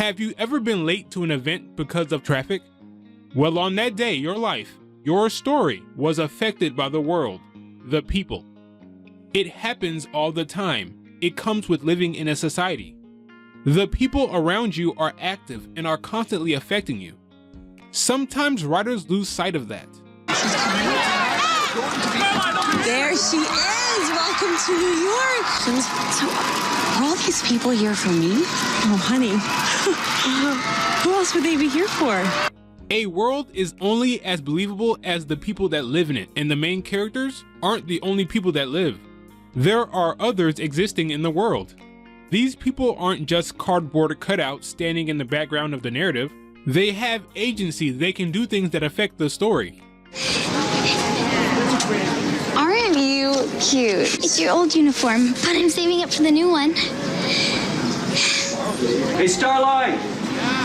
Have you ever been late to an event because of traffic? Well, on that day, your life, your story was affected by the world, the people. It happens all the time. It comes with living in a society. The people around you are active and are constantly affecting you. Sometimes writers lose sight of that. There she is! Welcome to New York! So, are all these people here for me? Oh, honey. Who else would they be here for? A world is only as believable as the people that live in it, and the main characters aren't the only people that live. There are others existing in the world. These people aren't just cardboard cutouts standing in the background of the narrative. They have agency. They can do things that affect the story. Aren't you cute? It's your old uniform, but I'm saving up for the new one. Hey, Starlight!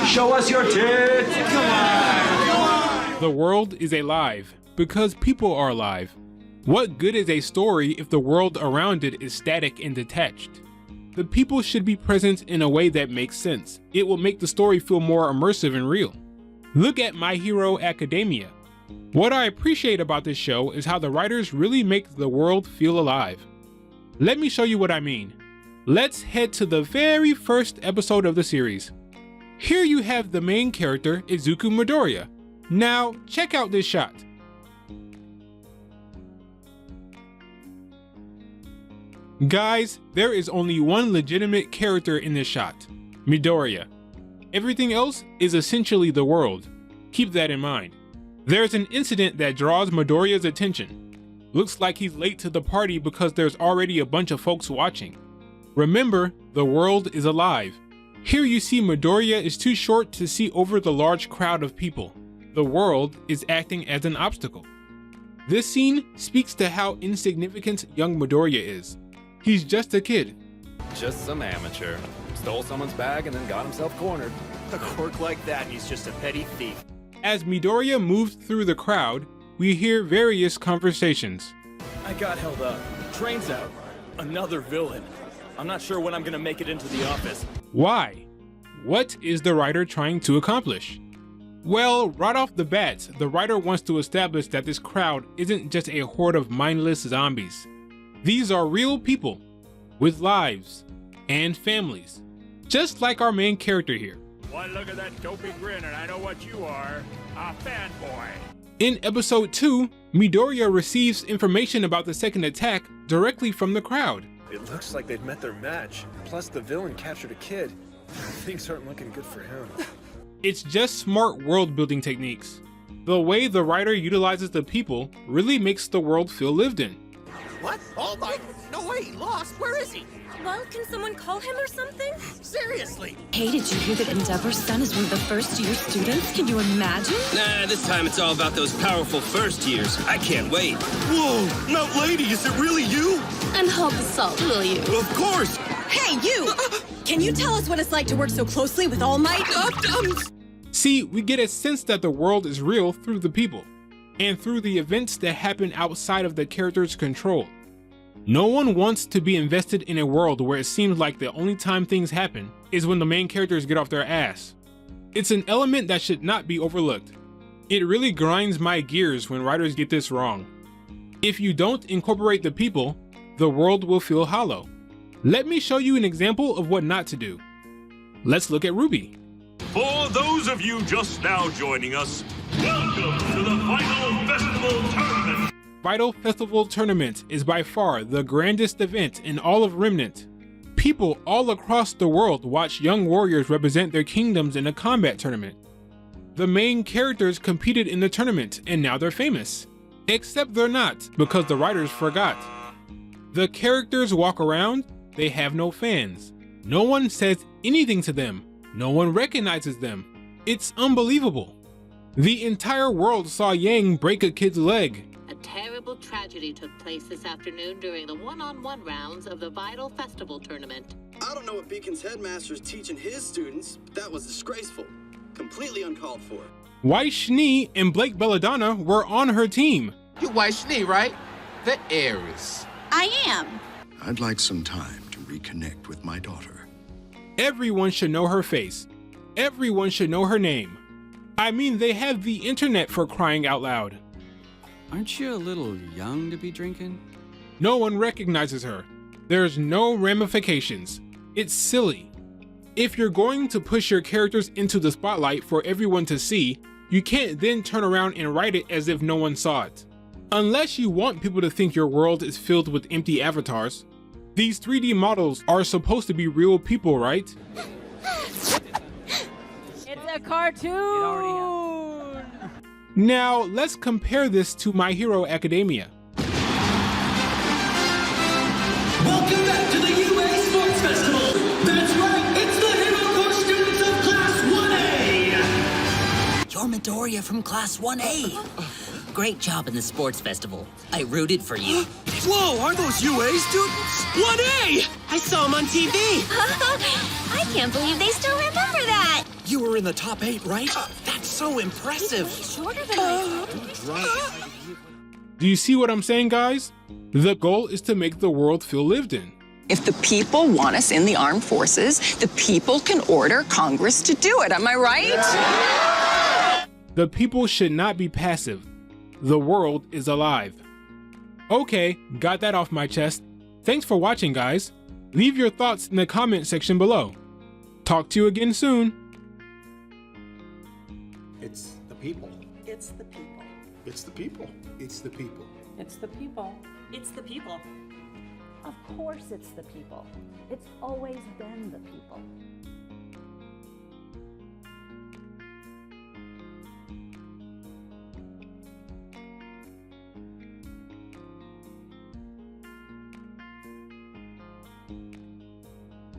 Show us your tits! Come on! The world is alive because people are alive. What good is a story if the world around it is static and detached? The people should be present in a way that makes sense. It will make the story feel more immersive and real. Look at My Hero Academia. What I appreciate about this show is how the writers really make the world feel alive. Let me show you what I mean. Let's head to the very first episode of the series. Here you have the main character, Izuku Midoriya. Now, check out this shot. Guys, there is only one legitimate character in this shot, Midoriya. Everything else is essentially the world. Keep that in mind. There's an incident that draws Midoriya's attention. Looks like he's late to the party because there's already a bunch of folks watching. Remember, the world is alive. Here you see Midoriya is too short to see over the large crowd of people. The world is acting as an obstacle. This scene speaks to how insignificant young Midoriya is. He's just a kid. Just some amateur. Stole someone's bag and then got himself cornered. A quirk like that, he's just a petty thief. As Midoriya moves through the crowd, we hear various conversations. I got held up. Train's out. Another villain. I'm not sure when I'm gonna make it into the office. Why? What is the writer trying to accomplish? Well, right off the bat, the writer wants to establish that this crowd isn't just a horde of mindless zombies. These are real people with lives and families, just like our main character here. One look at that dopey grin and I know what you are, a fanboy. In episode 2, Midoriya receives information about the second attack directly from the crowd. It looks like they've met their match. Plus the villain captured a kid. Things aren't looking good for him. It's just smart world building techniques. The way the writer utilizes the people really makes the world feel lived in. What? Oh my, no way, he lost. Where is he? Well, can someone call him or something? Seriously? Hey, did you hear that Endeavor's son is one of the first-year students? Can you imagine? Nah, this time it's all about those powerful first years. I can't wait. Whoa, Mount Lady, is it really you? And hold the salt, will you? Of course. Hey, you! Can you tell us what it's like to work so closely with All Might? See, we get a sense that the world is real through the people, and through the events that happen outside of the character's control. No one wants to be invested in a world where it seems like the only time things happen is when the main characters get off their ass. It's an element that should not be overlooked. It really grinds my gears when writers get this wrong. If you don't incorporate the people, the world will feel hollow. Let me show you an example of what not to do. Let's look at RWBY. For those of you just now joining us, welcome to the Vital Festival Tournament. Vital Festival Tournament is by far the grandest event in all of Remnant. People all across the world watch young warriors represent their kingdoms in a combat tournament. The main characters competed in the tournament and now they're famous. Except they're not, because the writers forgot. The characters walk around, they have no fans. No one says anything to them. No one recognizes them. It's unbelievable. The entire world saw Yang break a kid's leg. A terrible tragedy took place this afternoon during the one-on-one rounds of the Vital Festival Tournament. I don't know what Beacon's headmaster's teaching his students, but that was disgraceful. Completely uncalled for. White Schnee and Blake Belladonna were on her team. You White Schnee, right? The heiress. I am. I'd like some time to reconnect with my daughter. Everyone should know her face. Everyone should know her name. I mean, they have the internet, for crying out loud. Aren't you a little young to be drinking? No one recognizes her. There's no ramifications. It's silly. If you're going to push your characters into the spotlight for everyone to see, you can't then turn around and write it as if no one saw it. Unless you want people to think your world is filled with empty avatars. These 3D models are supposed to be real people, right? It's a cartoon! Now, let's compare this to My Hero Academia. Welcome back to the UA Sports Festival! That's right, it's the Hero Course students of Class 1A! You're Midoriya from Class 1A. Great job in the sports festival. I rooted for you. Whoa, are those UA students? 1A! I saw them on TV! I can't believe they still remember that! You were in the top 8, right? That's so impressive! Shorter than I Right. Do you see what I'm saying, guys? The goal is to make the world feel lived in. If the people want us in the armed forces, the people can order Congress to do it. Am I right? The people should not be passive. The world is alive. Okay, got that off my chest. Thanks for watching, guys. Leave your thoughts in the comment section below. Talk to you again soon. It's the people. It's the people. It's the people. It's the people. It's the people. It's the people. Of course it's the people. It's always been the people.